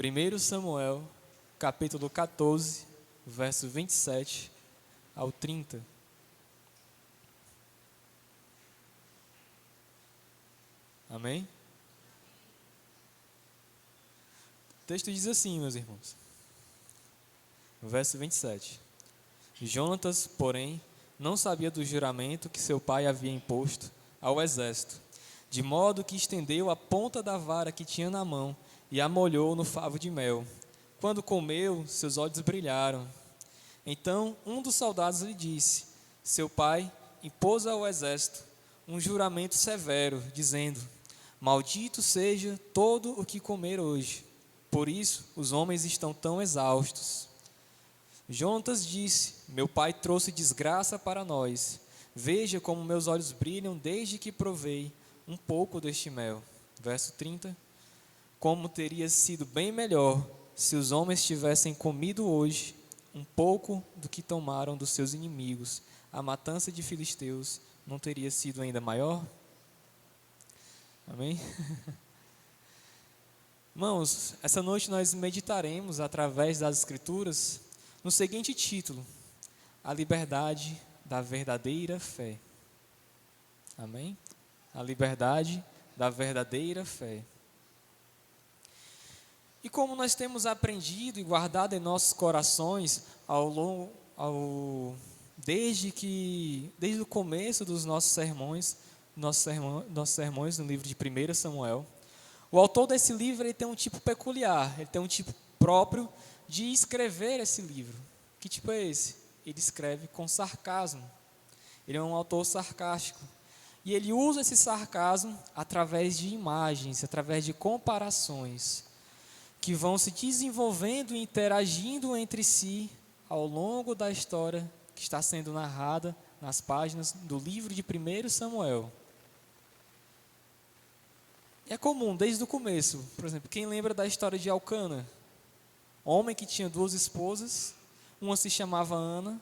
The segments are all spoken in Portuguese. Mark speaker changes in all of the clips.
Speaker 1: 1 Samuel, capítulo 14, verso 27 ao 30. Amém? O texto diz assim, meus irmãos. Verso 27. Jonatas, porém, não sabia do juramento que seu pai havia imposto ao exército, de modo que estendeu a ponta da vara que tinha na mão e a molhou no favo de mel. Quando comeu, seus olhos brilharam. Então um dos soldados lhe disse: seu pai impôs ao exército um juramento severo, dizendo: maldito seja todo o que comer hoje. Por isso os homens estão tão exaustos. Jonatas disse: meu pai trouxe desgraça para nós. Veja como meus olhos brilham desde que provei um pouco deste mel. Verso 30. Como teria sido bem melhor se os homens tivessem comido hoje um pouco do que tomaram dos seus inimigos. A matança de filisteus não teria sido ainda maior? Amém? Irmãos, essa noite nós meditaremos através das Escrituras no seguinte título: a liberdade da verdadeira fé. Amém? A liberdade da verdadeira fé. E como nós temos aprendido e guardado em nossos corações desde o começo dos nossos sermões no livro de 1 Samuel, o autor desse livro ele tem um tipo peculiar, ele tem um tipo próprio de escrever esse livro. Que tipo é esse? Ele escreve com sarcasmo. Ele é um autor sarcástico. E ele usa esse sarcasmo através de imagens, através de comparações, que vão se desenvolvendo e interagindo entre si ao longo da história que está sendo narrada nas páginas do livro de 1 Samuel. É comum, desde o começo, por exemplo, quem lembra da história de Elcana? Homem que tinha 2 esposas, uma se chamava Ana,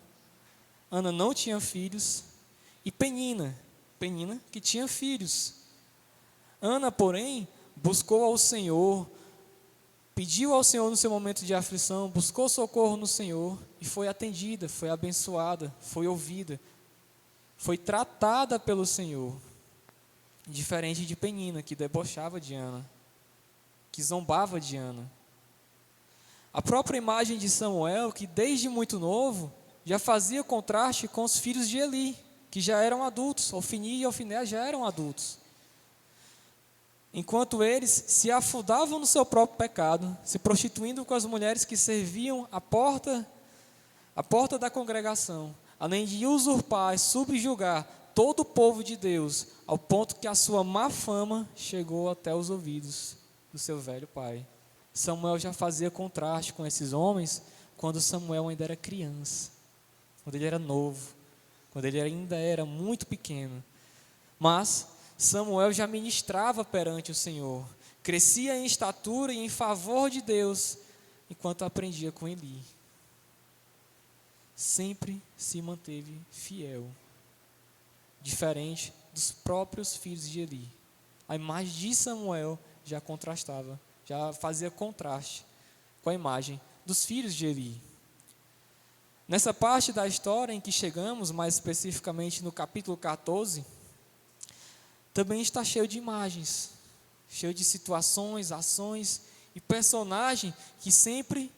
Speaker 1: Ana não tinha filhos, e Penina que tinha filhos. Ana, porém, buscou ao Senhor, pediu ao Senhor no seu momento de aflição, buscou socorro no Senhor e foi atendida, foi abençoada, foi ouvida, foi tratada pelo Senhor. Diferente de Penina, que debochava de Ana, que zombava de Ana. A própria imagem de Samuel, que desde muito novo já fazia contraste com os filhos de Eli, que já eram adultos. Ofni e Ofné já eram adultos. Enquanto eles se afundavam no seu próprio pecado, se prostituindo com as mulheres que serviam à porta da congregação, além de usurpar e subjugar todo o povo de Deus, ao ponto que a sua má fama chegou até os ouvidos do seu velho pai. Samuel já fazia contraste com esses homens quando Samuel ainda era criança, quando ele era novo, quando ele ainda era muito pequeno. Mas Samuel já ministrava perante o Senhor, crescia em estatura e em favor de Deus, enquanto aprendia com Eli. Sempre se manteve fiel, diferente dos próprios filhos de Eli. A imagem de Samuel já contrastava, já fazia contraste com a imagem dos filhos de Eli. Nessa parte da história em que chegamos, mais especificamente no capítulo 14, também está cheio de imagens, cheio de situações, ações e personagens que sempre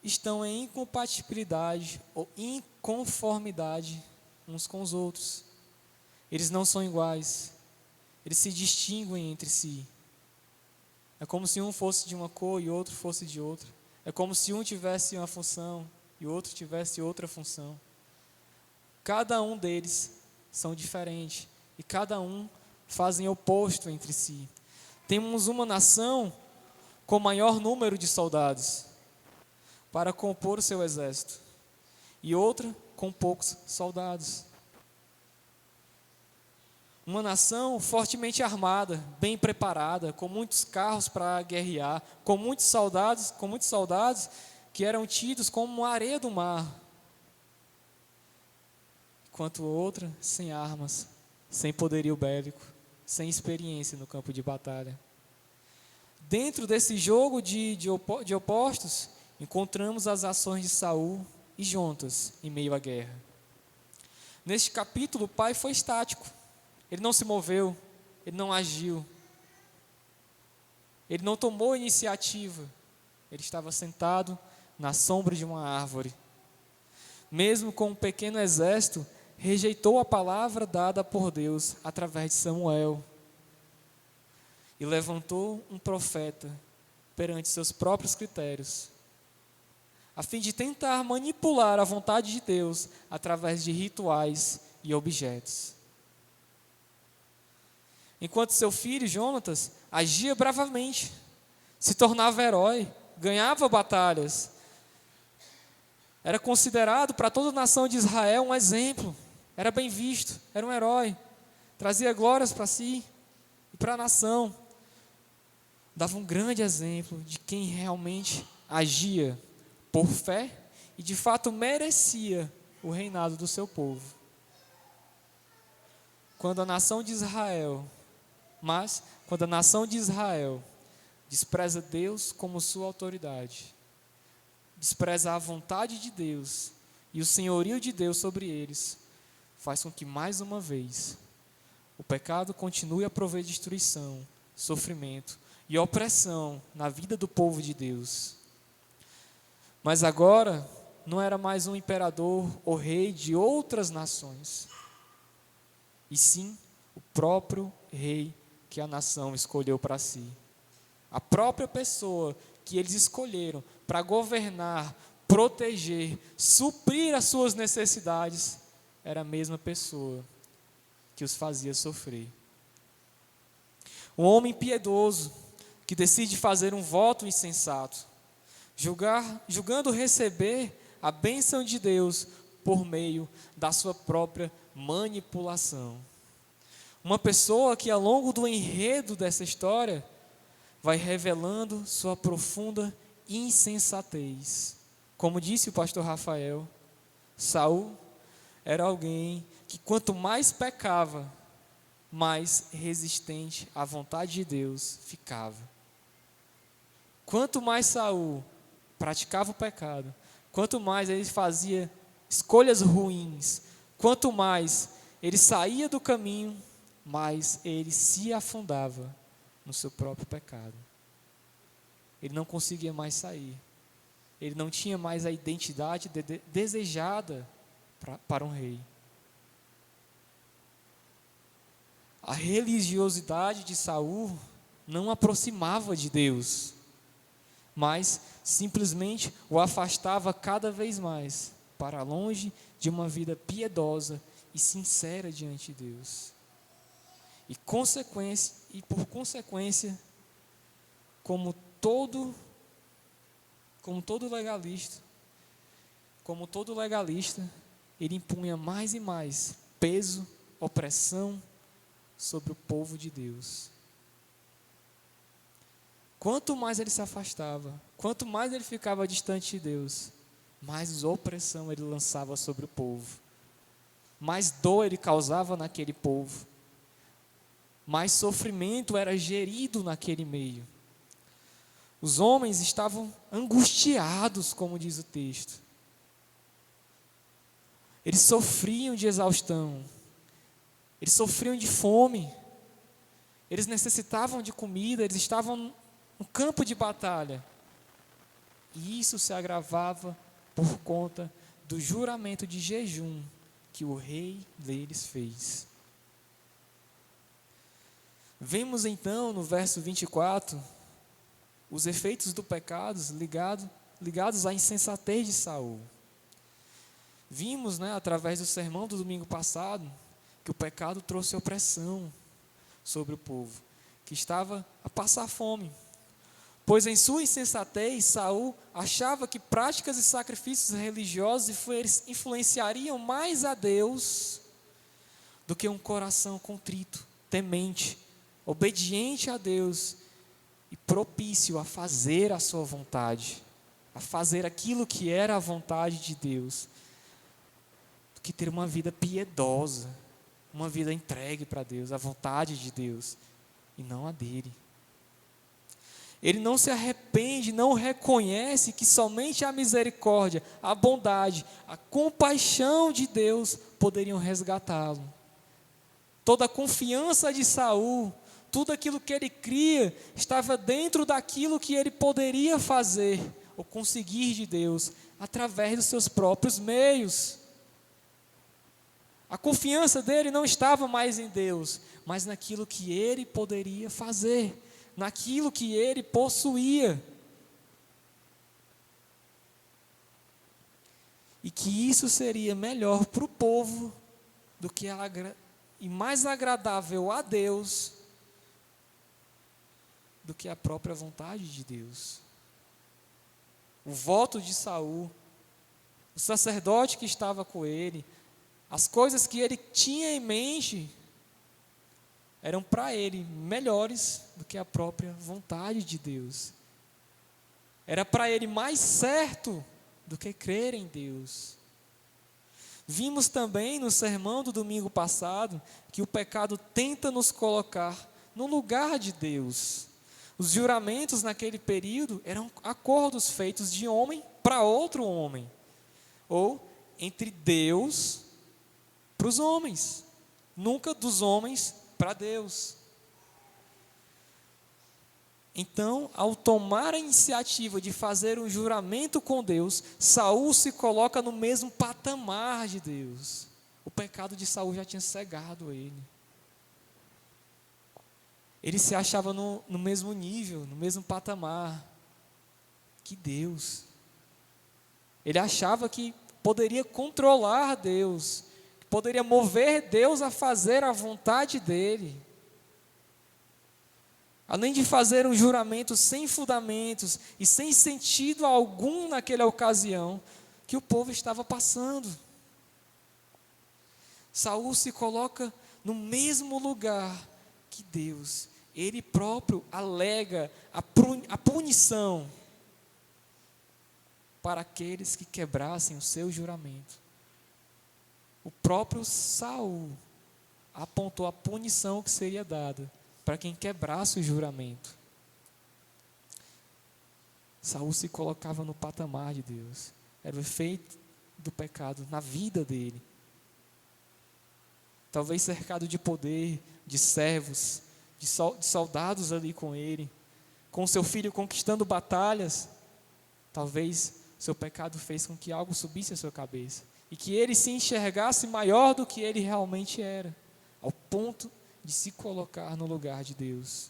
Speaker 1: estão em incompatibilidade ou inconformidade uns com os outros. Eles não são iguais, eles se distinguem entre si. É como se um fosse de uma cor e outro fosse de outra. É como se um tivesse uma função e outro tivesse outra função. Cada um deles são diferentes e cada um fazem oposto entre si. Temos uma nação com maior número de soldados para compor o seu exército e outra com poucos soldados. Uma nação fortemente armada, bem preparada, com muitos carros para guerrear, com muitos soldados que eram tidos como a areia do mar. Enquanto outra sem armas, sem poderio bélico, sem experiência no campo de batalha. Dentro desse jogo de opostos, encontramos as ações de Saul e Jonatas em meio à guerra. Neste capítulo, o pai foi estático. Ele não se moveu, ele não agiu, ele não tomou iniciativa. Ele estava sentado na sombra de uma árvore. Mesmo com um pequeno exército, rejeitou a palavra dada por Deus através de Samuel e levantou um profeta perante seus próprios critérios, a fim de tentar manipular a vontade de Deus através de rituais e objetos. Enquanto seu filho, Jonatas, agia bravamente, se tornava herói, ganhava batalhas, era considerado para toda a nação de Israel um exemplo, era bem visto, era um herói, trazia glórias para si e para a nação, dava um grande exemplo de quem realmente agia por fé e de fato merecia o reinado do seu povo. Quando a nação de Israel despreza Deus como sua autoridade, despreza a vontade de Deus e o senhorio de Deus sobre eles, faz com que mais uma vez o pecado continue a prover destruição, sofrimento e opressão na vida do povo de Deus. Mas agora não era mais um imperador ou rei de outras nações, e sim o próprio rei que a nação escolheu para si. A própria pessoa que eles escolheram para governar, proteger, suprir as suas necessidades, era a mesma pessoa que os fazia sofrer. Um homem piedoso que decide fazer um voto insensato, julgando receber a bênção de Deus por meio da sua própria manipulação. Uma pessoa que ao longo do enredo dessa história vai revelando sua profunda insensatez. Como disse o pastor Rafael, Saul era alguém que quanto mais pecava, mais resistente à vontade de Deus ficava. Quanto mais Saul praticava o pecado, quanto mais ele fazia escolhas ruins, quanto mais ele saía do caminho, mais ele se afundava no seu próprio pecado. Ele não conseguia mais sair. Ele não tinha mais a identidade desejada para um rei. A religiosidade de Saul não o aproximava de Deus, mas simplesmente o afastava cada vez mais para longe de uma vida piedosa e sincera diante de Deus. E por consequência, como todo legalista, ele impunha mais e mais peso, opressão sobre o povo de Deus. Quanto mais ele se afastava, quanto mais ele ficava distante de Deus, mais opressão ele lançava sobre o povo, mais dor ele causava naquele povo, mais sofrimento era gerido naquele meio. Os homens estavam angustiados, como diz o texto. Eles sofriam de exaustão, eles sofriam de fome, eles necessitavam de comida, eles estavam no campo de batalha. E isso se agravava por conta do juramento de jejum que o rei deles fez. Vemos então no verso 24 os efeitos do pecado ligados à insensatez de Saul. Vimos, através do sermão do domingo passado, que o pecado trouxe opressão sobre o povo, que estava a passar fome. Pois em sua insensatez, Saul achava que práticas e sacrifícios religiosos influenciariam mais a Deus do que um coração contrito, temente, obediente a Deus e propício a fazer a sua vontade, a fazer aquilo que era a vontade de Deus, do que ter uma vida piedosa, uma vida entregue para Deus, a vontade de Deus e não a dele. Ele não se arrepende, não reconhece que somente a misericórdia, a bondade, a compaixão de Deus poderiam resgatá-lo. Toda a confiança de Saul, tudo aquilo que ele cria, estava dentro daquilo que ele poderia fazer ou conseguir de Deus, através dos seus próprios meios. A confiança dele não estava mais em Deus, mas naquilo que ele poderia fazer, naquilo que ele possuía. E que isso seria melhor para o povo do que e mais agradável a Deus do que a própria vontade de Deus. O voto de Saul, o sacerdote que estava com ele, as coisas que ele tinha em mente eram para ele melhores do que a própria vontade de Deus. Era para ele mais certo do que crer em Deus. Vimos também no sermão do domingo passado que o pecado tenta nos colocar no lugar de Deus. Os juramentos naquele período eram acordos feitos de homem para outro homem, ou entre Deus para os homens, nunca dos homens para Deus. Então, ao tomar a iniciativa de fazer um juramento com Deus, Saul se coloca no mesmo patamar de Deus. O pecado de Saul já tinha cegado ele. Ele se achava no mesmo nível, no mesmo patamar que Deus. Ele achava que poderia controlar Deus, que poderia mover Deus a fazer a vontade dele. Além de fazer um juramento sem fundamentos e sem sentido algum naquela ocasião que o povo estava passando. Saul se coloca no mesmo lugar que Deus. Ele próprio alega a punição para aqueles que quebrassem o seu juramento. O próprio Saul apontou a punição que seria dada para quem quebrasse o juramento. Saul se colocava no patamar de Deus. Era o efeito do pecado na vida dele. Talvez cercado de poder, de servos, de soldados ali com ele, com seu filho conquistando batalhas. Talvez seu pecado fez com que algo subisse à sua cabeça e que ele se enxergasse maior do que ele realmente era, ao ponto de se colocar no lugar de Deus.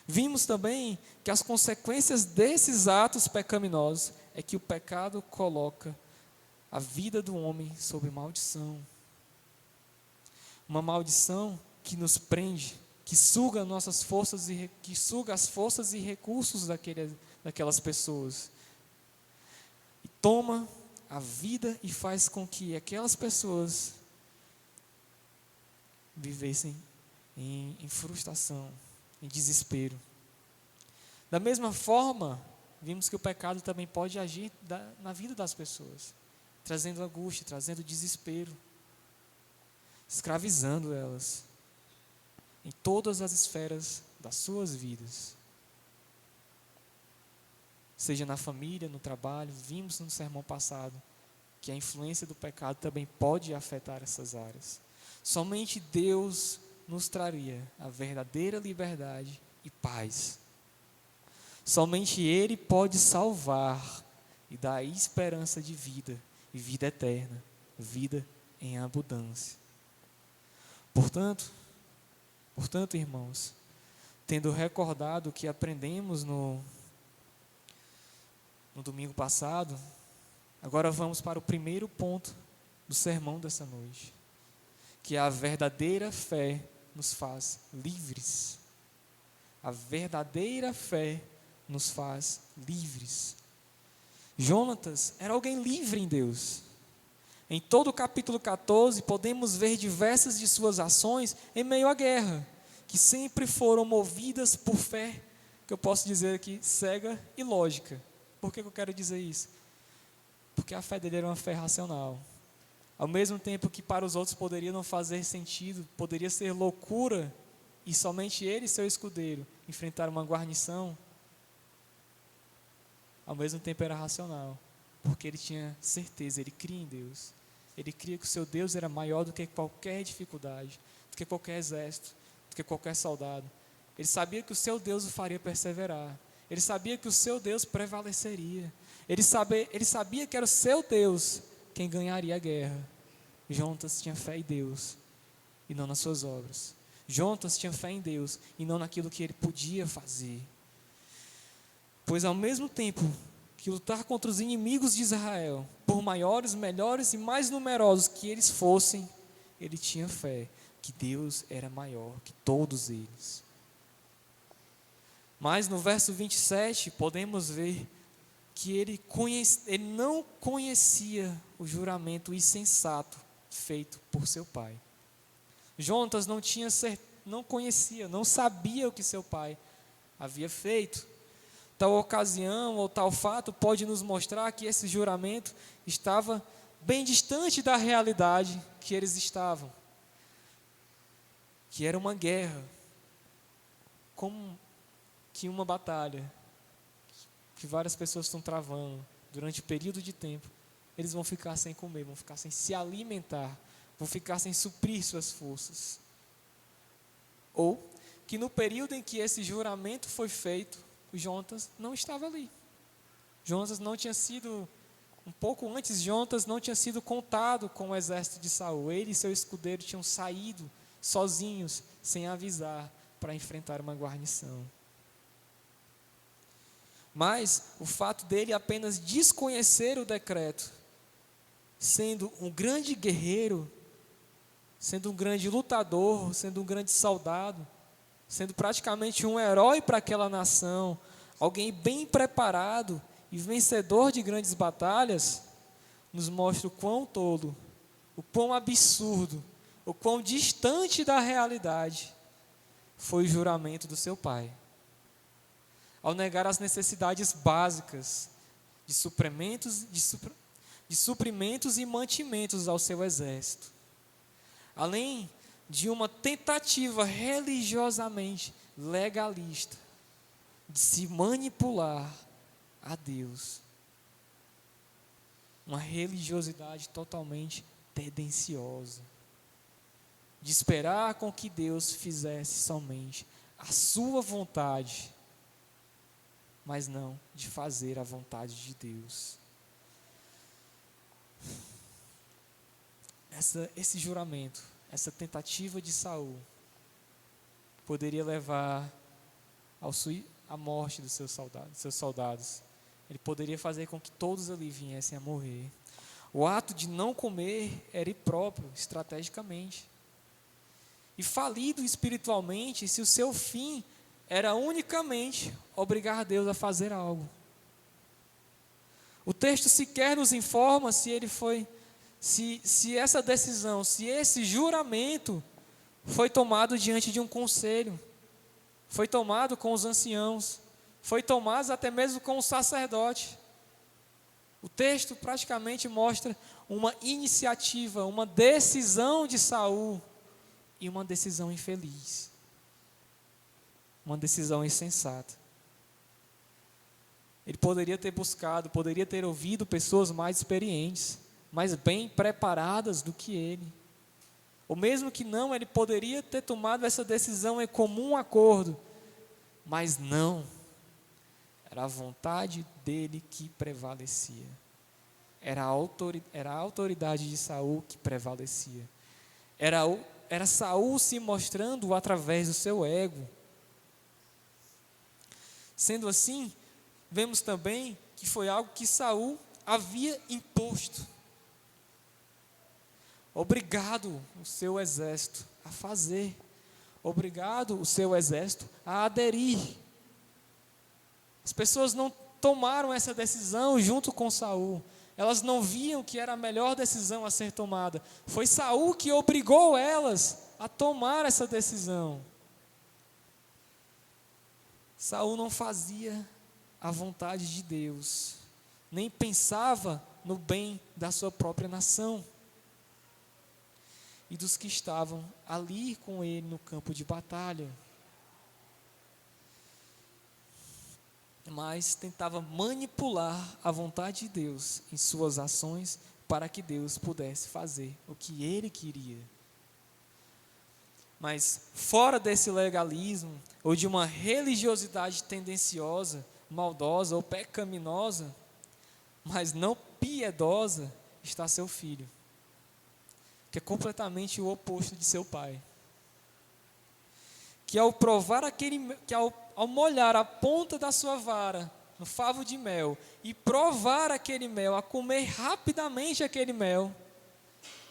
Speaker 1: Vimos também que as consequências desses atos pecaminosos é que o pecado coloca a vida do homem sob maldição. Uma maldição que nos prende, que suga nossas forças e que suga as forças e recursos daquelas pessoas. E toma a vida e faz com que aquelas pessoas vivessem em frustração, em desespero. Da mesma forma, vimos que o pecado também pode agir na vida das pessoas, trazendo angústia, trazendo desespero, escravizando elas em todas as esferas das suas vidas. Seja na família, no trabalho, vimos no sermão passado que a influência do pecado também pode afetar essas áreas. Somente Deus nos traria a verdadeira liberdade e paz. Somente Ele pode salvar e dar esperança de vida e vida eterna, vida em abundância. Portanto, irmãos, tendo recordado o que aprendemos no domingo passado, agora vamos para o primeiro ponto do sermão dessa noite, que a verdadeira fé nos faz livres. A verdadeira fé nos faz livres. Jonatas era alguém livre em Deus. Em todo o capítulo 14, podemos ver diversas de suas ações em meio à guerra, que sempre foram movidas por fé, que eu posso dizer aqui, cega e lógica. Por que eu quero dizer isso? Porque a fé dele era uma fé racional. Ao mesmo tempo que para os outros poderia não fazer sentido, poderia ser loucura, e somente ele e seu escudeiro enfrentaram uma guarnição, ao mesmo tempo era racional, porque ele tinha certeza, ele cria em Deus. Ele cria que o seu Deus era maior do que qualquer dificuldade, do que qualquer exército, do que qualquer soldado. Ele sabia que o seu Deus o faria perseverar. Ele sabia que o seu Deus prevaleceria. Ele sabia que era o seu Deus quem ganharia a guerra. Jonatas tinha fé em Deus e não nas suas obras. Jonatas tinha fé em Deus e não naquilo que ele podia fazer. Pois ao mesmo tempo que lutar contra os inimigos de Israel, por maiores, melhores e mais numerosos que eles fossem, ele tinha fé que Deus era maior que todos eles. Mas no verso 27 podemos ver que ele não conhecia o juramento insensato feito por seu pai. Jonatas não conhecia, não sabia o que seu pai havia feito. Tal ocasião ou tal fato pode nos mostrar que esse juramento estava bem distante da realidade que eles estavam, que era uma guerra, como que uma batalha, que várias pessoas estão travando durante um período de tempo. Eles vão ficar sem comer, vão ficar sem se alimentar, vão ficar sem suprir suas forças. Ou que no período em que esse juramento foi feito, Jonatas não estava ali. Jonatas não tinha sido, um pouco antes, Jonatas não tinha sido contado com o exército de Saul. Ele e seu escudeiro tinham saído sozinhos, sem avisar, para enfrentar uma guarnição. Mas o fato dele apenas desconhecer o decreto, sendo um grande guerreiro, sendo um grande lutador, sendo um grande soldado, sendo praticamente um herói para aquela nação, alguém bem preparado e vencedor de grandes batalhas, nos mostra o quão tolo, o quão absurdo, o quão distante da realidade foi o juramento do seu pai. Ao negar as necessidades básicas de suprimentos e mantimentos ao seu exército, além de uma tentativa religiosamente legalista de se manipular a Deus, uma religiosidade totalmente tendenciosa, de esperar com que Deus fizesse somente a sua vontade, mas não de fazer a vontade de Deus. Esse juramento, essa tentativa de Saul, poderia levar à morte dos seus soldados. Ele poderia fazer com que todos ali viessem a morrer. O ato de não comer era impróprio, estrategicamente. E falido espiritualmente, se o seu fim era unicamente obrigar Deus a fazer algo. O texto sequer nos informa se essa decisão, se esse juramento foi tomado diante de um conselho, foi tomado com os anciãos, foi tomado até mesmo com o sacerdote. O texto praticamente mostra uma iniciativa, uma decisão de Saul e uma decisão infeliz, uma decisão insensata. Ele poderia ter buscado, poderia ter ouvido pessoas mais experientes, mais bem preparadas do que ele. Ou mesmo que não, ele poderia ter tomado essa decisão em comum acordo, mas não. Era a vontade dele que prevalecia. Era a autoridade de Saul que prevalecia. Era Saul se mostrando através do seu ego. Sendo assim, vemos também que foi algo que Saul havia imposto. Obrigado o seu exército a fazer. Obrigado o seu exército a aderir. As pessoas não tomaram essa decisão junto com Saul. Elas não viam que era a melhor decisão a ser tomada. Foi Saul que obrigou elas a tomar essa decisão. Saul não fazia a vontade de Deus, nem pensava no bem da sua própria nação e dos que estavam ali com ele no campo de batalha. mas tentava manipular a vontade de Deus em suas ações para que Deus pudesse fazer o que ele queria. Mas fora desse legalismo, ou de uma religiosidade tendenciosa, maldosa ou pecaminosa, mas não piedosa, está seu filho, que é completamente o oposto de seu pai. Que ao molhar a ponta da sua vara no favo de mel e provar aquele mel, a comer rapidamente aquele mel,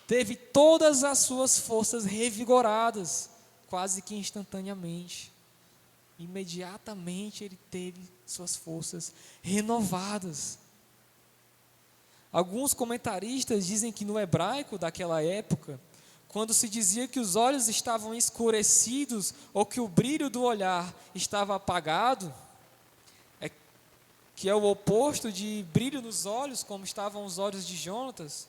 Speaker 1: teve todas as suas forças revigoradas, quase que instantaneamente. Imediatamente ele teve suas forças renovadas. Alguns comentaristas dizem que no hebraico daquela época, quando se dizia que os olhos estavam escurecidos ou que o brilho do olhar estava apagado, que é o oposto de brilho nos olhos, como estavam os olhos de Jonatas,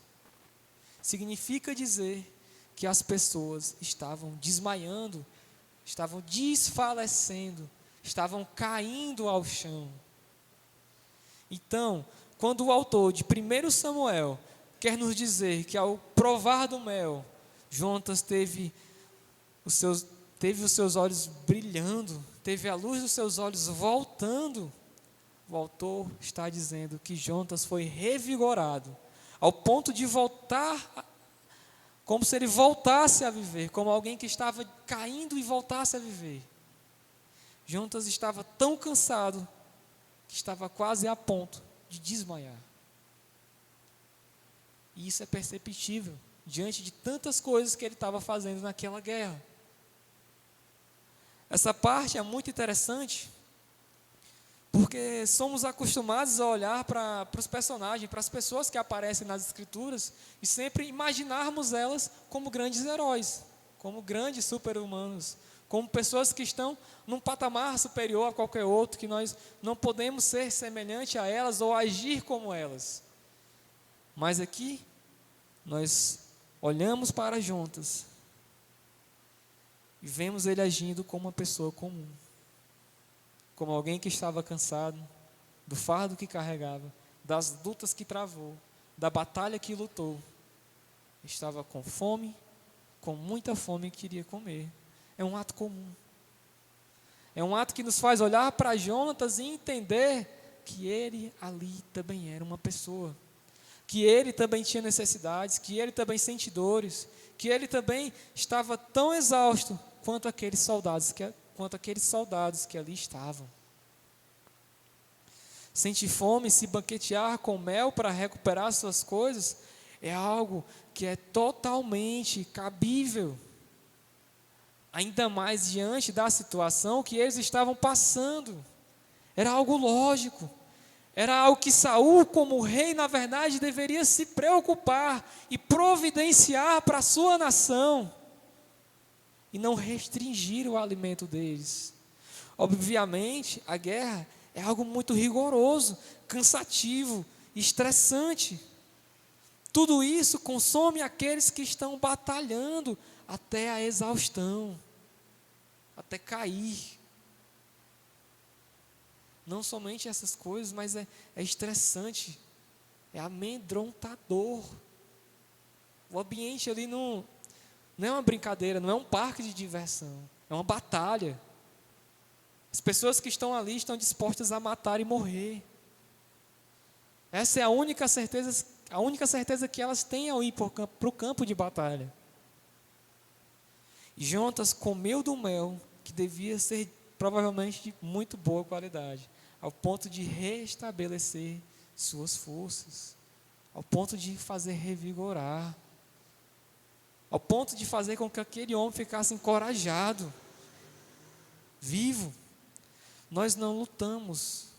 Speaker 1: significa dizer que as pessoas estavam desmaiando, estavam desfalecendo, estavam caindo ao chão. Então, quando o autor de 1 Samuel quer nos dizer que ao provar do mel, Jonatas teve os seus olhos brilhando, teve a luz dos seus olhos voltando, o autor está dizendo que Jonatas foi revigorado, ao ponto de voltar, como se ele voltasse a viver, como alguém que estava caindo e voltasse a viver. Jonatas estava tão cansado, que estava quase a ponto de desmaiar. E isso é perceptível, diante de tantas coisas que ele estava fazendo naquela guerra. Essa parte é muito interessante, porque somos acostumados a olhar para os personagens, para as pessoas que aparecem nas Escrituras, e sempre imaginarmos elas como grandes heróis, como grandes super-humanos, como pessoas que estão num patamar superior a qualquer outro, que nós não podemos ser semelhante a elas ou agir como elas. Mas aqui, nós olhamos para Jonatas e vemos ele agindo como uma pessoa comum, como alguém que estava cansado do fardo que carregava, das lutas que travou, da batalha que lutou. Estava com fome, com muita fome, e queria comer. É um ato comum. É um ato que nos faz olhar para Jonatas e entender que ele ali também era uma pessoa, que ele também tinha necessidades, que ele também sente dores, que ele também estava tão exausto quanto aqueles soldados que ali estavam. Sentir fome, se banquetear com mel para recuperar suas coisas, é algo que é totalmente cabível, ainda mais diante da situação que eles estavam passando. Era algo lógico, era algo que Saul, como rei, na verdade, deveria se preocupar e providenciar para a sua nação, e não restringir o alimento deles. Obviamente, a guerra é algo muito rigoroso, cansativo, estressante. Tudo isso consome aqueles que estão batalhando até a exaustão, até cair. Não somente essas coisas, mas é estressante, é amedrontador. O ambiente ali não é uma brincadeira, não é um parque de diversão, é uma batalha. As pessoas que estão ali estão dispostas a matar e morrer. Essa é a única certeza que elas têm ao ir para o campo de batalha. E Jonatas comeu do mel, que devia ser provavelmente de muito boa qualidade, ao ponto de restabelecer suas forças, ao ponto de fazer revigorar, ao ponto de fazer com que aquele homem ficasse encorajado, vivo. Nós não lutamos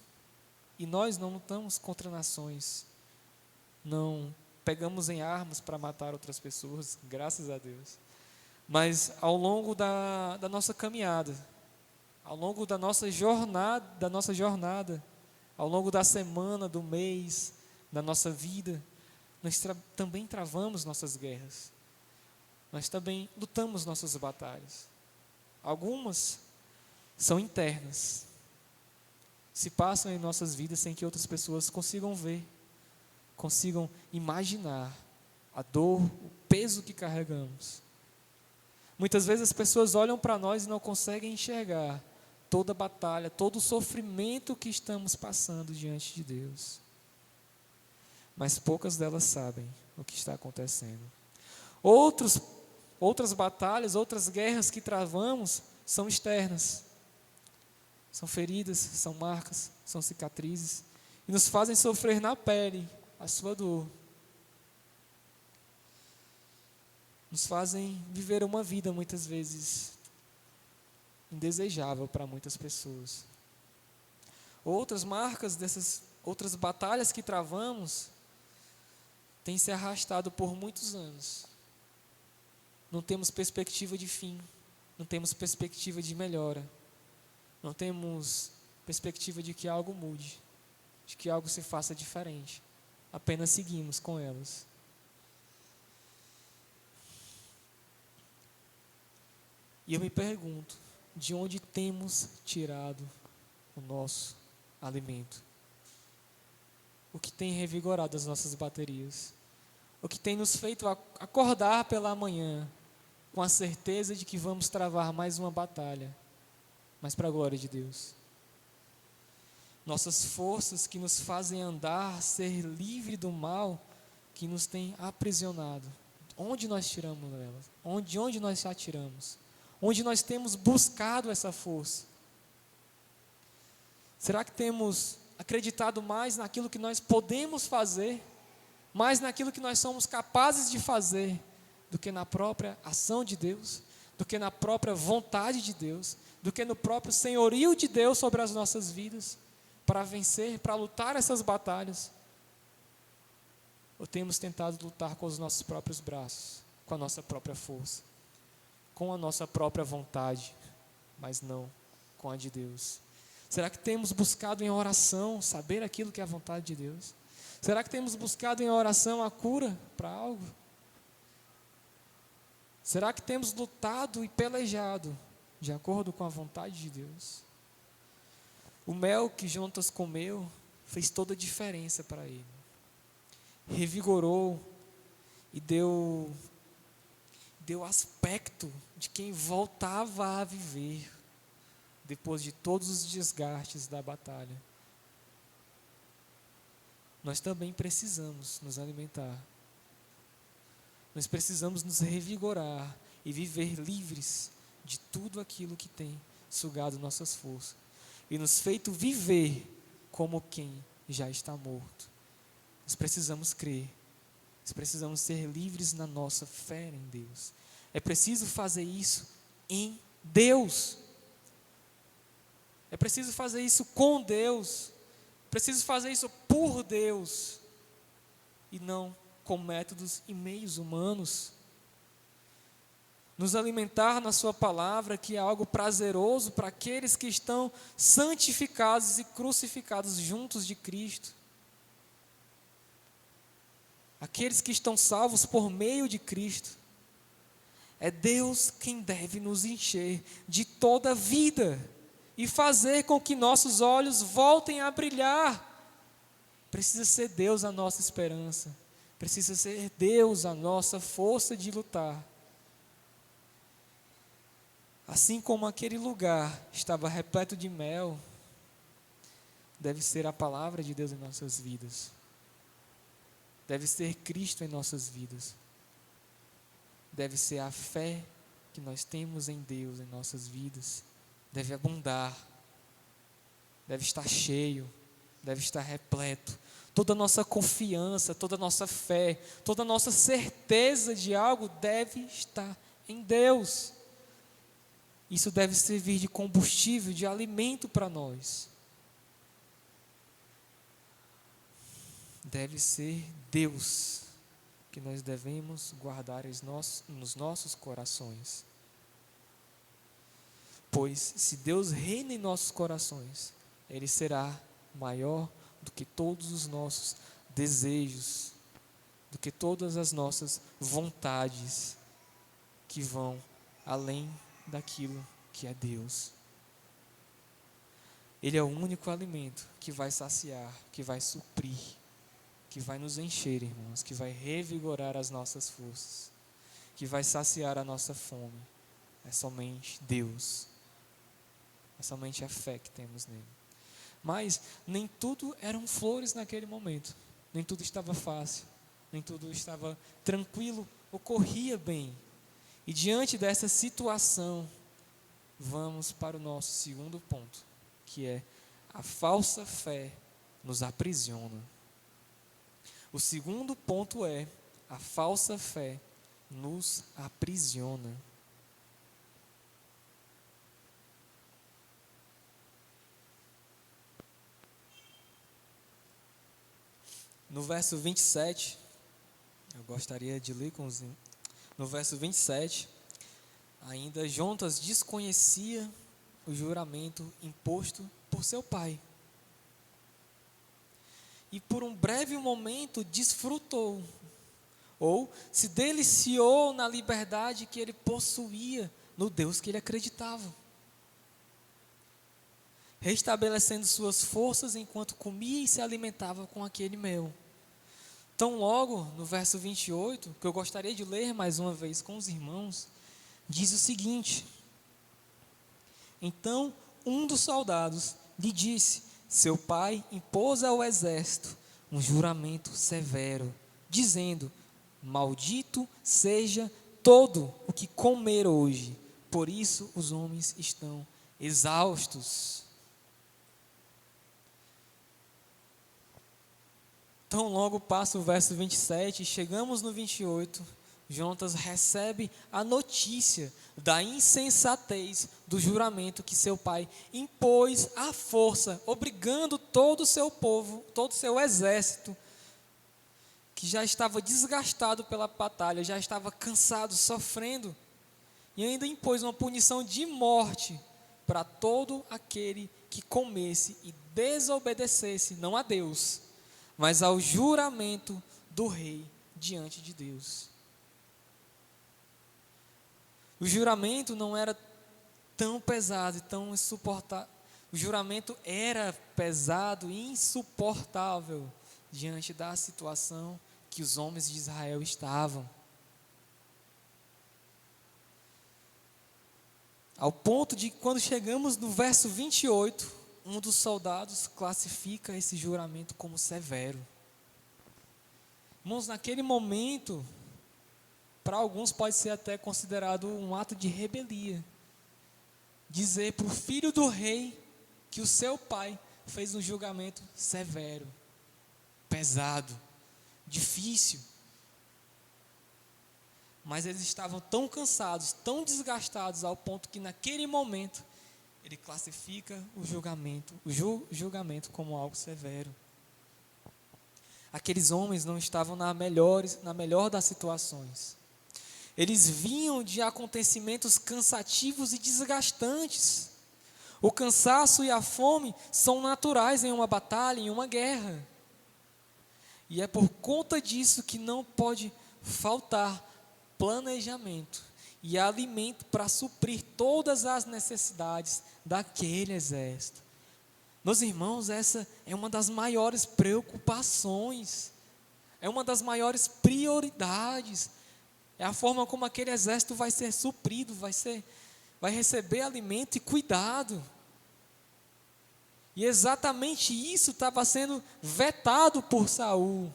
Speaker 1: contra nações, não pegamos em armas para matar outras pessoas, graças a Deus, mas ao longo da nossa caminhada, ao longo da nossa jornada, ao longo da semana, do mês, da nossa vida, nós também travamos nossas guerras, nós também lutamos nossas batalhas. Algumas são internas, se passam em nossas vidas sem que outras pessoas consigam ver, consigam imaginar a dor, o peso que carregamos. Muitas vezes as pessoas olham para nós e não conseguem enxergar toda a batalha, todo o sofrimento que estamos passando diante de Deus. Mas poucas delas sabem o que está acontecendo. Outras batalhas, outras guerras que travamos são externas. São feridas, são marcas, são cicatrizes, e nos fazem sofrer na pele a sua dor. Nos fazem viver uma vida, muitas vezes, indesejável para muitas pessoas. Outras marcas dessas outras batalhas que travamos têm se arrastado por muitos anos. Não temos perspectiva de fim, não temos perspectiva de melhora, não temos perspectiva de que algo mude, de que algo se faça diferente. Apenas seguimos com elas. E eu me pergunto, de onde temos tirado o nosso alimento? O que tem revigorado as nossas baterias? O que tem nos feito acordar pela manhã com a certeza de que vamos travar mais uma batalha, mas para a glória de Deus? Nossas forças que nos fazem andar, ser livre do mal, que nos tem aprisionado. Onde nós tiramos elas? De onde nós a tiramos? Onde nós temos buscado essa força? Será que temos acreditado mais naquilo que nós podemos fazer, mais naquilo que nós somos capazes de fazer, do que na própria ação de Deus, do que na própria vontade de Deus, do que no próprio senhorio de Deus sobre as nossas vidas, para vencer, para lutar essas batalhas? Ou temos tentado lutar com os nossos próprios braços, com a nossa própria força, com a nossa própria vontade, mas não com a de Deus? Será que temos buscado em oração saber aquilo que é a vontade de Deus? Será que temos buscado em oração a cura para algo? Será que temos lutado e pelejado de acordo com a vontade de Deus? O mel que Jonatas comeu fez toda a diferença para ele. Revigorou e deu aspecto de quem voltava a viver depois de todos os desgastes da batalha. Nós também precisamos nos alimentar. Nós precisamos nos revigorar e viver livres de tudo aquilo que tem sugado nossas forças e nos feito viver como quem já está morto. Nós precisamos crer, nós precisamos ser livres na nossa fé em Deus. É preciso fazer isso em Deus. É preciso fazer isso com Deus. É preciso fazer isso por Deus e não com métodos e meios humanos. Nos alimentar na sua palavra, que é algo prazeroso para aqueles que estão santificados e crucificados juntos de Cristo. Aqueles que estão salvos por meio de Cristo. É Deus quem deve nos encher de toda a vida e fazer com que nossos olhos voltem a brilhar. Precisa ser Deus a nossa esperança. Precisa ser Deus a nossa força de lutar. Assim como aquele lugar estava repleto de mel, deve ser a palavra de Deus em nossas vidas. Deve ser Cristo em nossas vidas. Deve ser a fé que nós temos em Deus em nossas vidas. Deve abundar. Deve estar cheio. Deve estar repleto. Toda a nossa confiança, toda a nossa fé, toda a nossa certeza de algo deve estar em Deus. Isso deve servir de combustível, de alimento para nós. Deve ser Deus que nós devemos guardar nos nossos corações. Pois se Deus reina em nossos corações, Ele será maior do que todos os nossos desejos, do que todas as nossas vontades que vão além daquilo que é Deus. Ele é o único alimento que vai saciar, que vai suprir, que vai nos encher, irmãos, que vai revigorar as nossas forças, que vai saciar a nossa fome. É somente Deus. É somente a fé que temos nele. Mas nem tudo eram flores naquele momento. Nem tudo estava fácil. Nem tudo estava tranquilo, ocorria bem. E diante dessa situação, vamos para o nosso segundo ponto, que é: a falsa fé nos aprisiona. O segundo ponto é: a falsa fé nos aprisiona. No verso 27, eu gostaria de ler com os irmãos. No verso 27, ainda Jonas desconhecia o juramento imposto por seu pai. E por um breve momento desfrutou, ou se deliciou na liberdade que ele possuía no Deus que ele acreditava, restabelecendo suas forças enquanto comia e se alimentava com aquele mel. Tão logo, no verso 28, que eu gostaria de ler mais uma vez com os irmãos, diz o seguinte: então um dos soldados lhe disse: seu pai impôs ao exército um juramento severo, dizendo: maldito seja todo o que comer hoje, por isso os homens estão exaustos. Tão logo passa o verso 27, chegamos no 28, Jonas recebe a notícia da insensatez do juramento que seu pai impôs à força, obrigando todo o seu povo, todo o seu exército, que já estava desgastado pela batalha, já estava cansado, sofrendo, e ainda impôs uma punição de morte para todo aquele que comesse e desobedecesse, não a Deus, mas ao juramento do rei diante de Deus. O juramento não era tão pesado e tão insuportável. O juramento era pesado e insuportável diante da situação que os homens de Israel estavam. Ao ponto de, quando chegamos no verso 28, um dos soldados classifica esse juramento como severo. Irmãos, naquele momento, para alguns pode ser até considerado um ato de rebeldia. Dizer para o filho do rei que o seu pai fez um julgamento severo, pesado, difícil. Mas eles estavam tão cansados, tão desgastados, ao ponto que naquele momento ele classifica o julgamento como algo severo. Aqueles homens não estavam na melhor das situações. Eles vinham de acontecimentos cansativos e desgastantes. O cansaço e a fome são naturais em uma batalha, em uma guerra. E é por conta disso que não pode faltar planejamento e alimento para suprir todas as necessidades daquele exército. Meus irmãos, essa é uma das maiores preocupações, é uma das maiores prioridades. É a forma como aquele exército vai ser suprido, vai receber alimento e cuidado. E exatamente isso estava sendo vetado por Saul.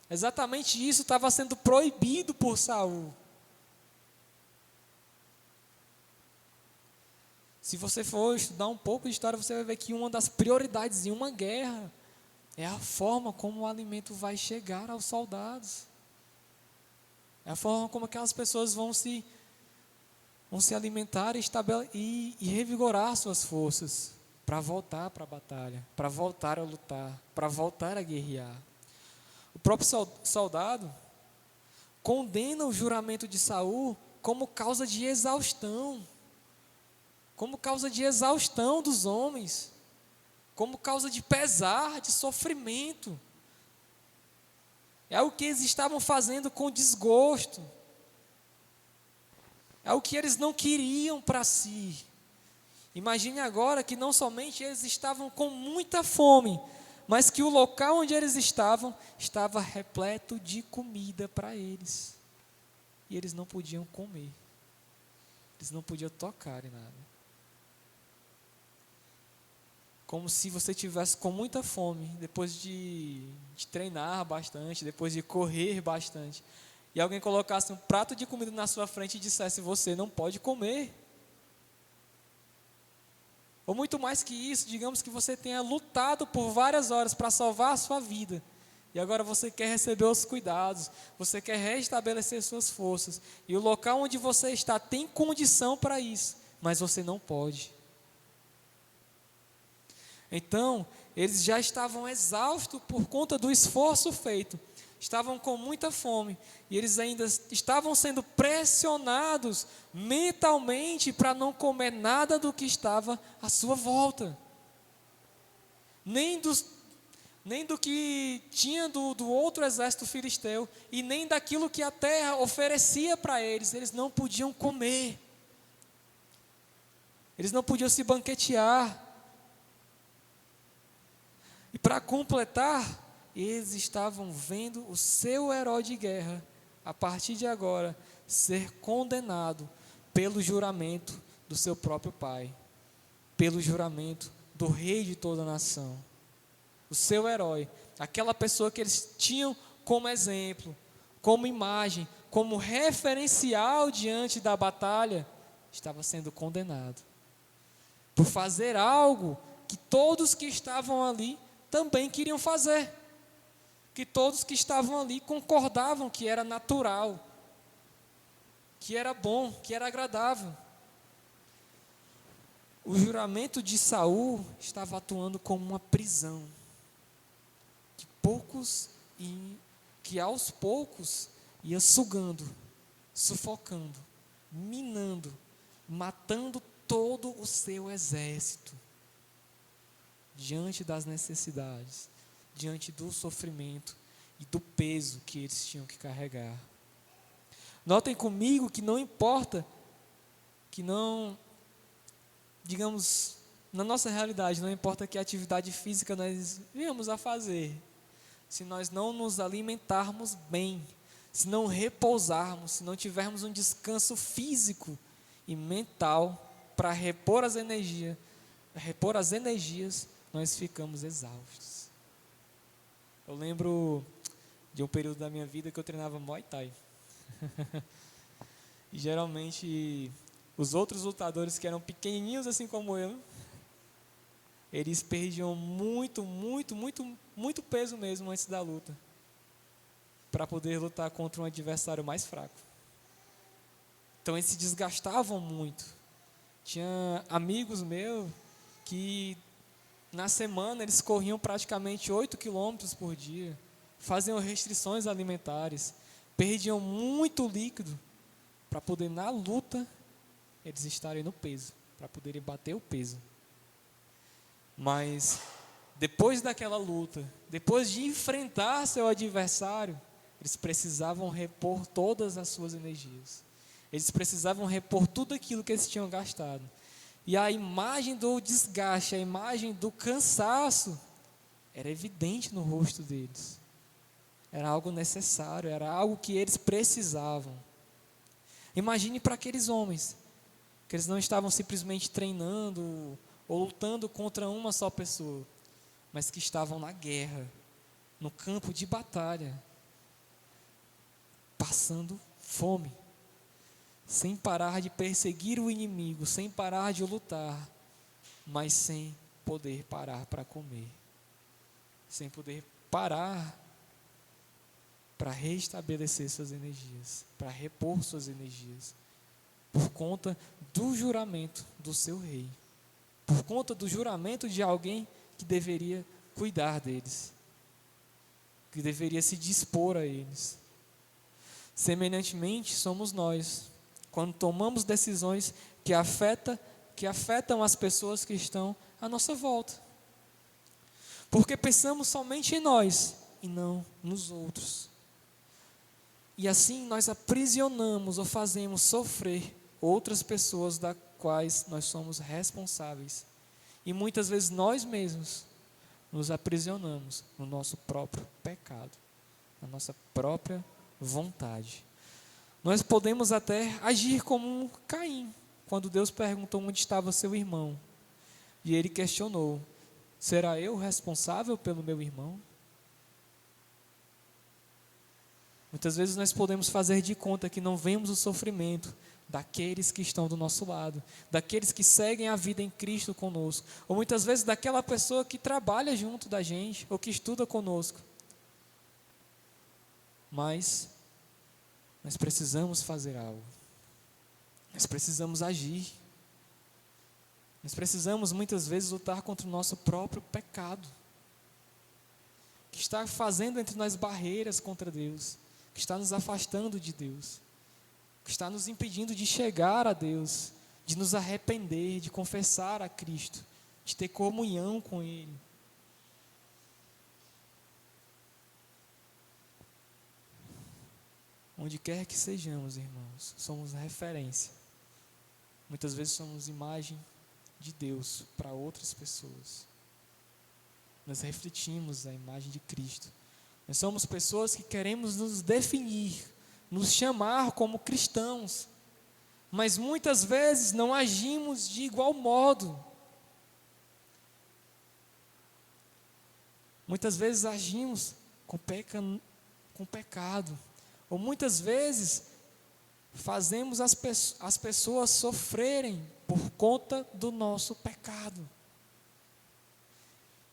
Speaker 1: Exatamente isso estava sendo proibido por Saul. Se você for estudar um pouco de história, você vai ver que uma das prioridades em uma guerra é a forma como o alimento vai chegar aos soldados. É a forma como aquelas pessoas vão se alimentar e revigorar suas forças para voltar para a batalha, para voltar a lutar, para voltar a guerrear. O próprio soldado condena o juramento de Saul como causa de exaustão, dos homens, como causa de pesar, de sofrimento. É o que eles estavam fazendo com desgosto, é o que eles não queriam para si. Imagine agora que não somente eles estavam com muita fome, mas que o local onde eles estavam estava repleto de comida para eles. E eles não podiam comer. Eles não podiam tocar em nada. Como se você tivesse com muita fome, depois de treinar bastante, depois de correr bastante, e alguém colocasse um prato de comida na sua frente e dissesse: você não pode comer. Ou muito mais que isso, digamos que você tenha lutado por várias horas para salvar a sua vida, e agora você quer receber os cuidados, você quer restabelecer suas forças, e o local onde você está tem condição para isso, mas você não pode. Então, eles já estavam exaustos por conta do esforço feito, estavam com muita fome, e eles ainda estavam sendo pressionados mentalmente para não comer nada do que estava à sua volta, nem do que tinha do outro exército filisteu, e nem daquilo que a terra oferecia para eles. Eles não podiam comer, eles não podiam se banquetear. E para completar, eles estavam vendo o seu herói de guerra, a partir de agora, ser condenado pelo juramento do seu próprio pai, pelo juramento do rei de toda a nação. O seu herói, aquela pessoa que eles tinham como exemplo, como imagem, como referencial diante da batalha, estava sendo condenado por fazer algo que todos que estavam ali também queriam fazer, que todos que estavam ali concordavam que era natural, que era bom, que era agradável. O juramento de Saul estava atuando como uma prisão, que aos poucos ia sugando, sufocando, minando, matando todo o seu exército, diante das necessidades, diante do sofrimento e do peso que eles tinham que carregar. Notem comigo que não importa, digamos, na nossa realidade, não importa que atividade física nós viemos a fazer, se nós não nos alimentarmos bem, se não repousarmos, se não tivermos um descanso físico e mental para repor as energias, nós ficamos exaustos. Eu lembro de um período da minha vida que eu treinava Muay Thai. E geralmente os outros lutadores que eram pequenininhos assim como eu, eles perdiam muito peso mesmo antes da luta, para poder lutar contra um adversário mais fraco. Então eles se desgastavam muito. Tinha amigos meus que na semana eles corriam praticamente 8 quilômetros por dia, faziam restrições alimentares, perdiam muito líquido para poder na luta eles estarem no peso, para poderem bater o peso. Mas depois daquela luta, depois de enfrentar seu adversário, eles precisavam repor todas as suas energias. Eles precisavam repor tudo aquilo que eles tinham gastado. E a imagem do desgaste, a imagem do cansaço, era evidente no rosto deles. Era algo necessário, era algo que eles precisavam. Imagine para aqueles homens, que eles não estavam simplesmente treinando ou lutando contra uma só pessoa, mas que estavam na guerra, no campo de batalha, passando fome, sem parar de perseguir o inimigo, sem parar de lutar, mas sem poder parar para comer, sem poder parar para restabelecer suas energias, para repor suas energias, por conta do juramento do seu rei, por conta do juramento de alguém que deveria cuidar deles, que deveria se dispor a eles. Semelhantemente, somos nós, quando tomamos decisões que afetam as pessoas que estão à nossa volta, porque pensamos somente em nós e não nos outros. E assim nós aprisionamos ou fazemos sofrer outras pessoas quais nós somos responsáveis. E muitas vezes nós mesmos nos aprisionamos no nosso próprio pecado, na nossa própria vontade. Nós podemos até agir como Caim, quando Deus perguntou onde estava seu irmão. E ele questionou: será eu responsável pelo meu irmão? Muitas vezes nós podemos fazer de conta que não vemos o sofrimento daqueles que estão do nosso lado, daqueles que seguem a vida em Cristo conosco, ou muitas vezes daquela pessoa que trabalha junto da gente, ou que estuda conosco. Mas nós precisamos fazer algo, nós precisamos agir, nós precisamos muitas vezes lutar contra o nosso próprio pecado, que está fazendo entre nós barreiras contra Deus, que está nos afastando de Deus, que está nos impedindo de chegar a Deus, de nos arrepender, de confessar a Cristo, de ter comunhão com Ele. Onde quer que sejamos, irmãos, somos referência. Muitas vezes somos imagem de Deus para outras pessoas. Nós refletimos a imagem de Cristo. Nós somos pessoas que queremos nos definir, nos chamar como cristãos, mas muitas vezes não agimos de igual modo. Muitas vezes agimos com pecado, ou muitas vezes fazemos as pessoas sofrerem por conta do nosso pecado.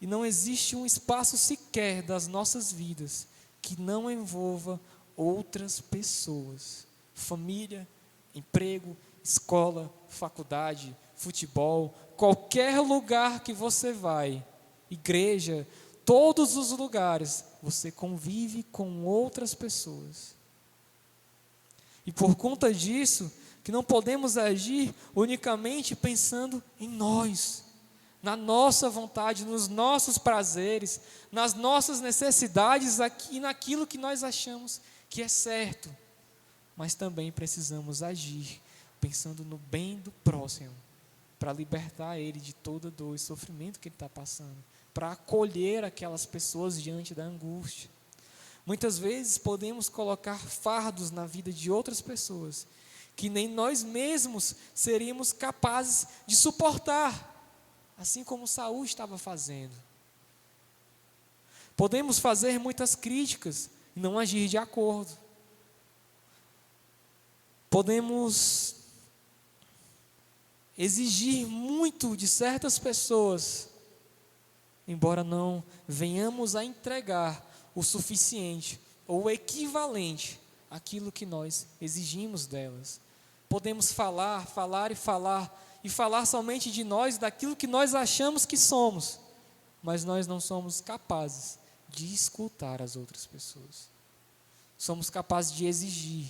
Speaker 1: E não existe um espaço sequer das nossas vidas que não envolva outras pessoas. Família, emprego, escola, faculdade, futebol, qualquer lugar que você vai, igreja, todos os lugares, você convive com outras pessoas. E por conta disso, que não podemos agir unicamente pensando em nós, na nossa vontade, nos nossos prazeres, nas nossas necessidades e naquilo que nós achamos que é certo, mas também precisamos agir pensando no bem do próximo, para libertar ele de toda dor e sofrimento que ele está passando, para acolher aquelas pessoas diante da angústia. Muitas vezes podemos colocar fardos na vida de outras pessoas, que nem nós mesmos seríamos capazes de suportar, assim como Saul estava fazendo. Podemos fazer muitas críticas e não agir de acordo. Podemos exigir muito de certas pessoas, embora não venhamos a entregar o suficiente ou o equivalente àquilo que nós exigimos delas. Podemos falar e falar somente de nós, daquilo que nós achamos que somos, mas nós não somos capazes de escutar as outras pessoas. Somos capazes de exigir,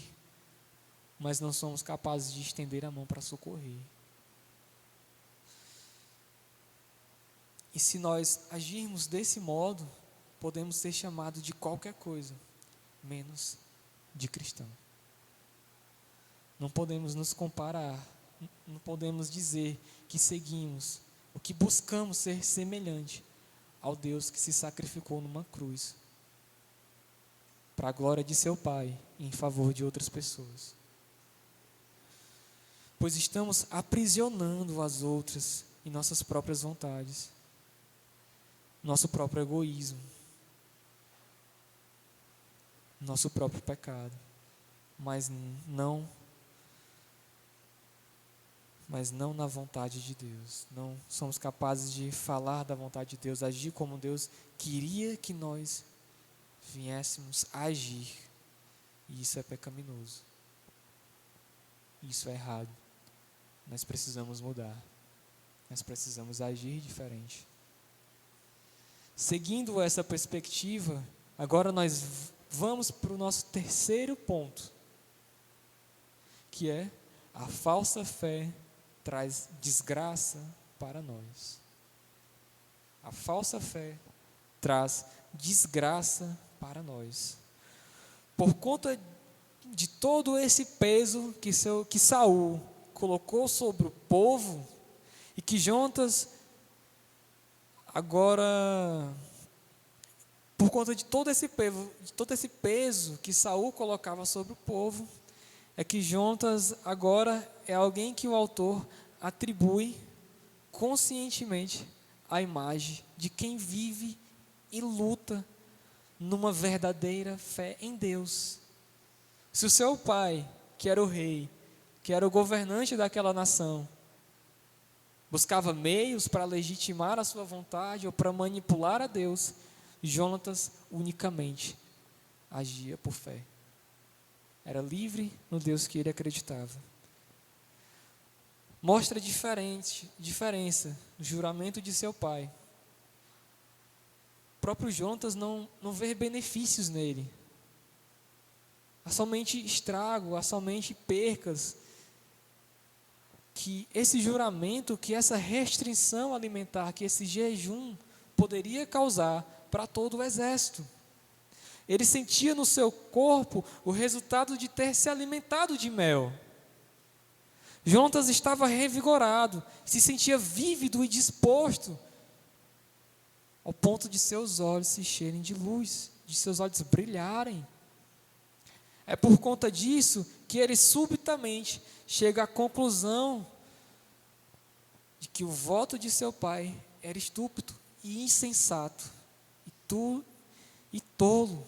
Speaker 1: mas não somos capazes de estender a mão para socorrer. E se nós agirmos desse modo, podemos ser chamados de qualquer coisa, menos de cristão. Não podemos nos comparar, não podemos dizer que seguimos, ou que buscamos ser semelhante ao Deus que se sacrificou numa cruz, para a glória de seu Pai e em favor de outras pessoas. Pois estamos aprisionando as outras em nossas próprias vontades, nosso próprio egoísmo, nosso próprio pecado, mas não na vontade de Deus. Não somos capazes de falar da vontade de Deus, agir como Deus queria que nós viéssemos a agir. E isso é pecaminoso. Isso é errado. Nós precisamos mudar. Nós precisamos agir diferente. Seguindo essa perspectiva, agora nós vamos para o nosso terceiro ponto, que é: a falsa fé traz desgraça para nós. A falsa fé traz desgraça para nós. Por conta de todo esse peso que Saul colocou sobre o povo, e que Jonatas agora, por conta de todo esse peso que Saul colocava sobre o povo, é que Jonatas agora é alguém que o autor atribui conscientemente a imagem de quem vive e luta numa verdadeira fé em Deus. Se o seu pai, que era o rei, que era o governante daquela nação, buscava meios para legitimar a sua vontade ou para manipular a Deus, Jonatas unicamente agia por fé. Era livre no Deus que ele acreditava. Mostra a diferença do juramento de seu pai. O próprio Jonatas não vê benefícios nele. Há somente estrago, há somente percas. Que esse juramento, que essa restrição alimentar, que esse jejum poderia causar para todo o exército. Ele sentia no seu corpo o resultado de ter se alimentado de mel. Jonatas estava revigorado, se sentia vívido e disposto, ao ponto de seus olhos se encherem de luz, de seus olhos brilharem. É por conta disso que ele subitamente chega à conclusão de que o voto de seu pai era estúpido e insensato e tolo,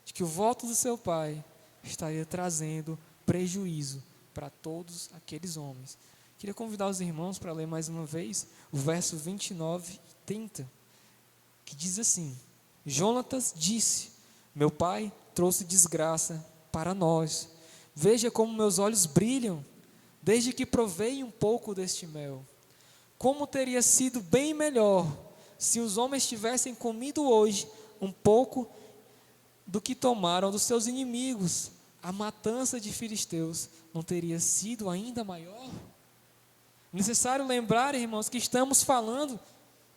Speaker 1: de que o voto do seu pai estaria trazendo prejuízo para todos aqueles homens. Queria convidar os irmãos para ler mais uma vez o verso 29 e 30, que diz assim: Jonatas disse: meu pai trouxe desgraça para nós. Veja como meus olhos brilham, desde que provei um pouco deste mel. Como teria sido bem melhor se os homens tivessem comido hoje um pouco do que tomaram dos seus inimigos. A matança de filisteus não teria sido ainda maior? Necessário lembrar, irmãos, que estamos falando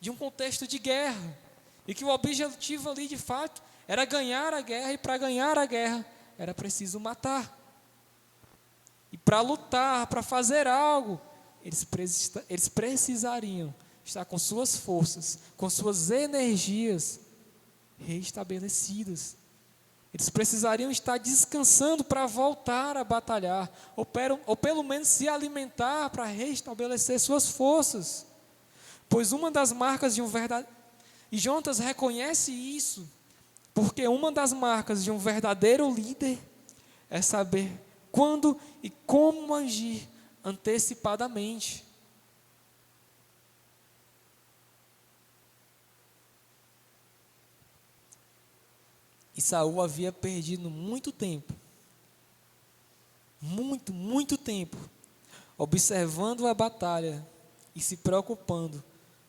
Speaker 1: de um contexto de guerra, e que o objetivo ali, de fato, era ganhar a guerra, e para ganhar a guerra era preciso matar. E para lutar, para fazer algo, eles precisariam estar com suas forças, com suas energias restabelecidas. Eles precisariam estar descansando para voltar a batalhar, ou pelo menos se alimentar para restabelecer suas forças. Pois uma das marcas de um verdadeiro... E Jonatas reconhece isso, porque uma das marcas de um verdadeiro líder é saber quando e como agir antecipadamente. E Saul havia perdido muito tempo, muito tempo, observando a batalha e se preocupando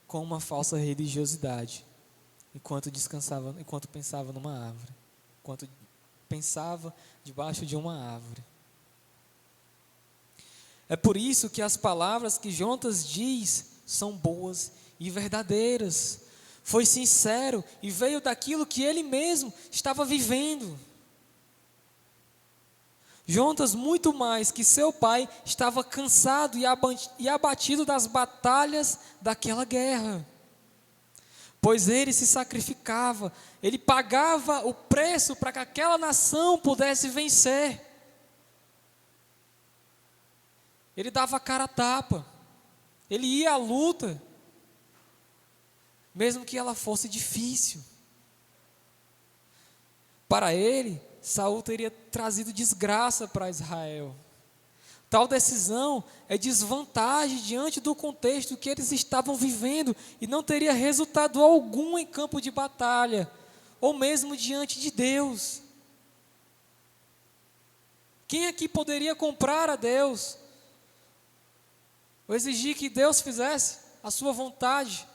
Speaker 1: com uma falsa religiosidade, enquanto pensava numa árvore, enquanto pensava debaixo de uma árvore. É por isso que as palavras que Jonatas diz são boas e verdadeiras. Foi sincero e veio daquilo que ele mesmo estava vivendo. Jonatas, muito mais que seu pai, estava cansado e abatido das batalhas daquela guerra. Pois ele se sacrificava, ele pagava o preço para que aquela nação pudesse vencer. Ele dava a cara a tapa, ele ia à luta, mesmo que ela fosse difícil. Para ele, Saul teria trazido desgraça para Israel. Tal decisão é desvantagem diante do contexto que eles estavam vivendo e não teria resultado algum em campo de batalha, ou mesmo diante de Deus. Quem aqui poderia comprar a Deus? Ou exigir que Deus fizesse a sua vontade?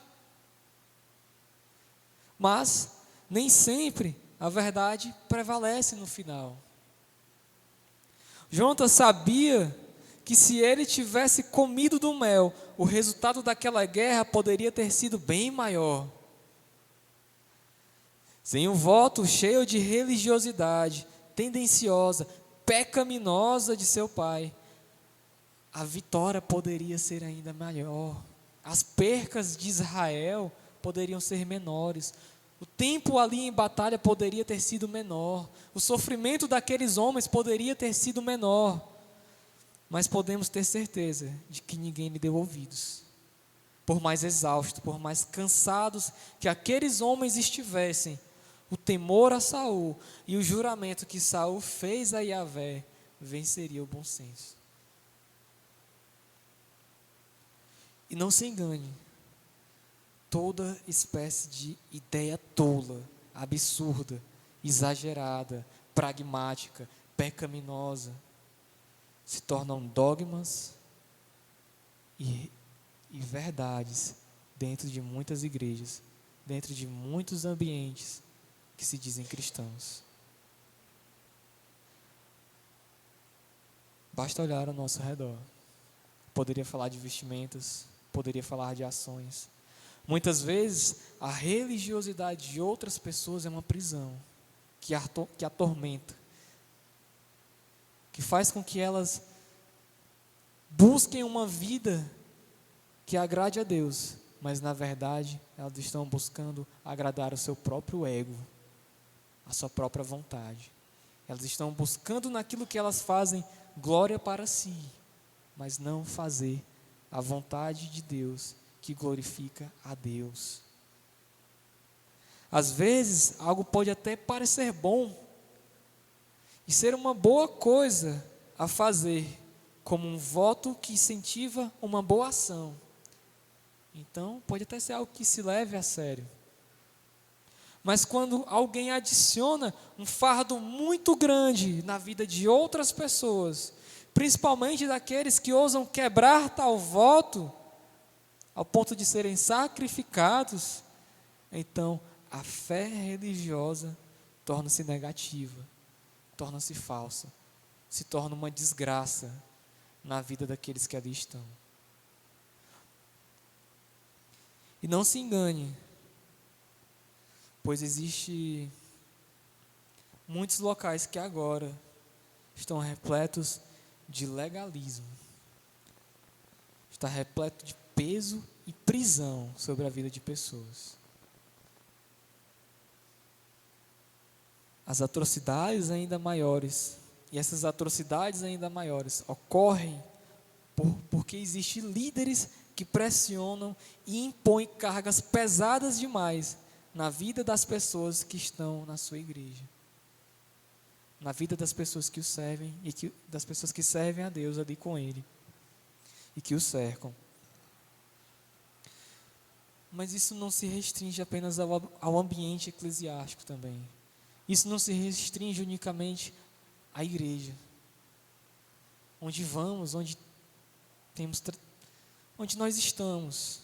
Speaker 1: Mas nem sempre a verdade prevalece no final. Jonatas sabia que se ele tivesse comido do mel, o resultado daquela guerra poderia ter sido bem maior. Sem um voto cheio de religiosidade, tendenciosa, pecaminosa de seu pai, a vitória poderia ser ainda maior. As percas de Israel poderiam ser menores. O tempo ali em batalha poderia ter sido menor. O sofrimento daqueles homens poderia ter sido menor. Mas podemos ter certeza de que ninguém lhe deu ouvidos. Por mais exaustos, por mais cansados que aqueles homens estivessem, o temor a Saul e o juramento que Saul fez a Yahvé venceria o bom senso. E não se engane, toda espécie de ideia tola, absurda, exagerada, pragmática, pecaminosa, se tornam dogmas e verdades dentro de muitas igrejas, dentro de muitos ambientes que se dizem cristãos. Basta olhar ao nosso redor. Poderia falar de vestimentas, poderia falar de ações. Muitas vezes, a religiosidade de outras pessoas é uma prisão que atormenta, que faz com que elas busquem uma vida que agrade a Deus, mas na verdade elas estão buscando agradar o seu próprio ego, a sua própria vontade. Elas estão buscando naquilo que elas fazem glória para si, mas não fazer a vontade de Deus que glorifica a Deus. Às vezes, algo pode até parecer bom e ser uma boa coisa a fazer, como um voto que incentiva uma boa ação. Então, pode até ser algo que se leve a sério. Mas quando alguém adiciona um fardo muito grande na vida de outras pessoas, principalmente daqueles que ousam quebrar tal voto, ao ponto de serem sacrificados, então a fé religiosa torna-se negativa, torna-se falsa, se torna uma desgraça na vida daqueles que ali estão. E não se engane, pois existe muitos locais que agora estão repletos de legalismo, está repleto de peso e prisão sobre a vida de pessoas. As atrocidades ainda maiores, e essas atrocidades ainda maiores ocorrem porque existem líderes que pressionam e impõem cargas pesadas demais na vida das pessoas que estão na sua igreja, na vida das pessoas que o servem e das pessoas que servem a Deus ali com Ele e que o cercam. Mas isso não se restringe apenas ao ambiente eclesiástico também. Isso não se restringe unicamente à igreja. Onde vamos, onde nós estamos,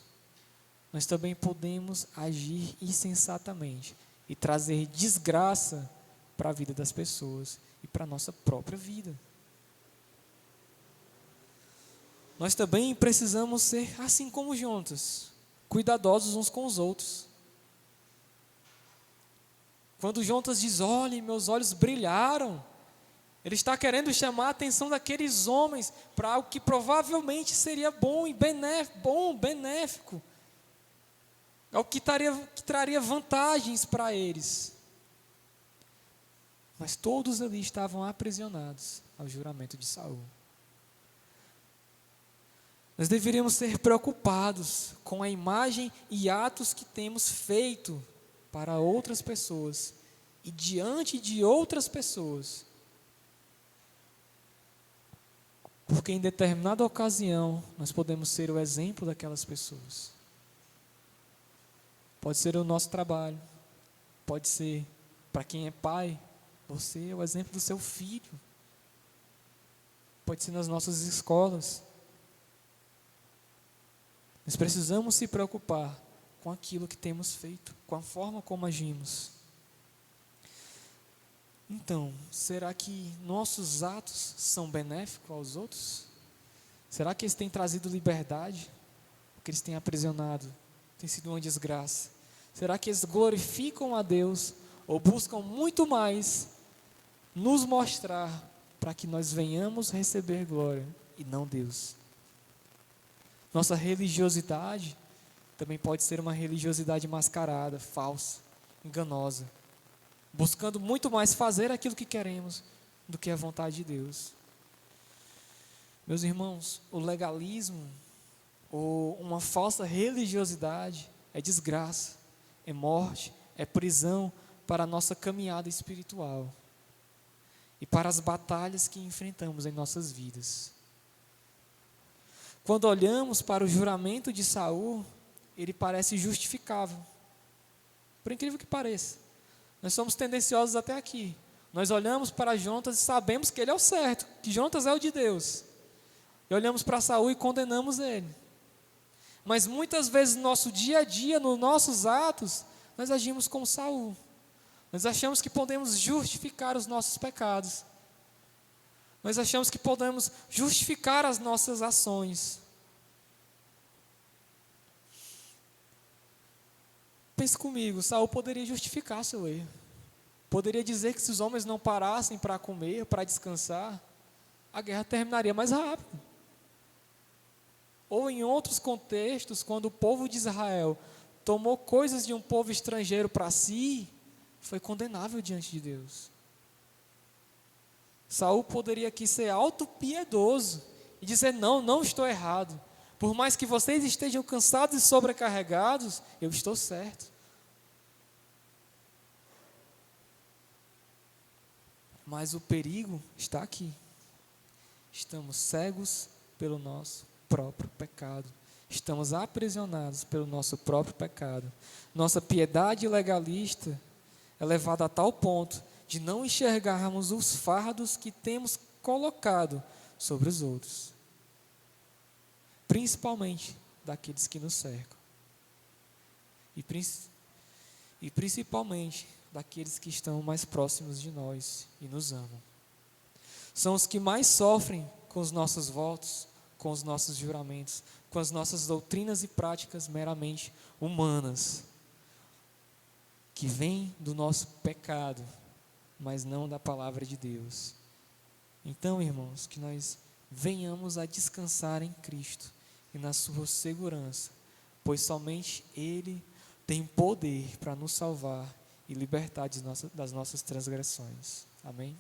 Speaker 1: nós também podemos agir insensatamente e trazer desgraça para a vida das pessoas e para a nossa própria vida. Nós também precisamos ser assim como Jonas, cuidadosos uns com os outros. Quando Jonas diz, olhe, meus olhos brilharam, ele está querendo chamar a atenção daqueles homens para algo que provavelmente seria bom e benéfico, algo que traria vantagens para eles. Mas todos ali estavam aprisionados ao juramento de Saul. Nós deveríamos ser preocupados com a imagem e atos que temos feito para outras pessoas e diante de outras pessoas. Porque em determinada ocasião nós podemos ser o exemplo daquelas pessoas. Pode ser o nosso trabalho, pode ser para quem é pai, você é o exemplo do seu filho. Pode ser nas nossas escolas. Nós precisamos se preocupar com aquilo que temos feito, com a forma como agimos. Então, será que nossos atos são benéficos aos outros? Será que eles têm trazido liberdade? Ou que eles têm aprisionado? Tem sido uma desgraça? Será que eles glorificam a Deus? Ou buscam muito mais nos mostrar para que nós venhamos receber glória e não Deus. Nossa religiosidade também pode ser uma religiosidade mascarada, falsa, enganosa, buscando muito mais fazer aquilo que queremos do que a vontade de Deus. Meus irmãos, o legalismo ou uma falsa religiosidade é desgraça, é morte, é prisão para a nossa caminhada espiritual e para as batalhas que enfrentamos em nossas vidas. Quando olhamos para o juramento de Saul, ele parece justificável. Por incrível que pareça, nós somos tendenciosos até aqui. Nós olhamos para Jonatas e sabemos que ele é o certo, que Jonatas é o de Deus. E olhamos para Saul e condenamos ele. Mas muitas vezes no nosso dia a dia, nos nossos atos, nós agimos como Saul. Nós achamos que podemos justificar os nossos pecados. Nós achamos que podemos justificar as nossas ações. Pense comigo, Saul poderia justificar seu erro. Poderia dizer que se os homens não parassem para comer, para descansar, a guerra terminaria mais rápido. Ou em outros contextos, quando o povo de Israel tomou coisas de um povo estrangeiro para si, foi condenável diante de Deus. Saul poderia aqui ser autopiedoso e dizer: não estou errado. Por mais que vocês estejam cansados e sobrecarregados, eu estou certo. Mas o perigo está aqui. Estamos cegos pelo nosso próprio pecado. Estamos aprisionados pelo nosso próprio pecado. Nossa piedade legalista é levada a tal ponto de não enxergarmos os fardos que temos colocado sobre os outros, principalmente daqueles que nos cercam, e principalmente daqueles que estão mais próximos de nós e nos amam. São os que mais sofrem com os nossos votos, com os nossos juramentos, com as nossas doutrinas e práticas meramente humanas, que vêm do nosso pecado, mas não da palavra de Deus. Então, irmãos, que nós venhamos a descansar em Cristo e na sua segurança, pois somente Ele tem poder para nos salvar e libertar das nossas transgressões. Amém?